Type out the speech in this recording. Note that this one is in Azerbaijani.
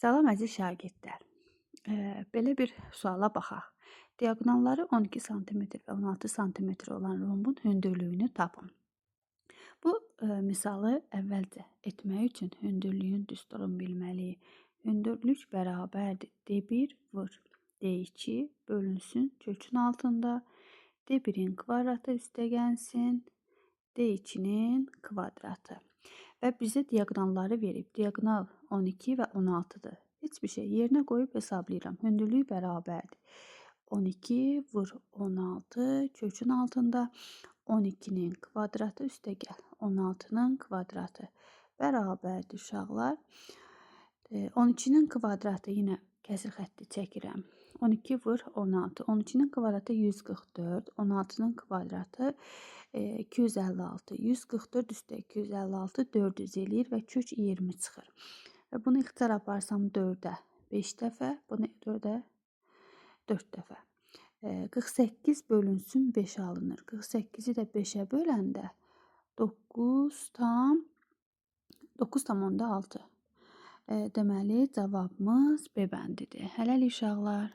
Salam əziz şagirdlər. Belə bir suala baxaq. Diaqonalları 12 sm və 16 sm olan rombun hündürlüyünü tapın. Bu misalı əvvəlcə etmək üçün hündürlüyün düsturunu bilməliyik. Hündürlük bərabərdir D1 vur D2 bölünsün kökün altında D1-in kvadratı üstəgənsin D2-nin kvadratı. Və bizə diaqonalları verib. Diaqonal 12 və 16-dır. Heç bir şey yerinə qoyub hesablayıram. Hündürlük bərabərdir. 12 vur 16 kökün altında 12-nin kvadratı üstəgəl 16-nın kvadratı bərabərdir uşaqlar. 12-nin kvadratı yenə kəsir xətti çəkirəm. 12 vur 16. 12-nin kvadratı 144. 16-nın kvadratı 256. 144 üstə 256 400 eləyir və kök 20 çıxır. Və bunu ixtisar aparsam 4-ə 5 dəfə, bunu 4-ə 4 dəfə. 48 bölünsün 5 alınır. 48-i də 5-ə böləndə 9,6. Deməli, cavabımız B bəndidir. Hələlik uşaqlar.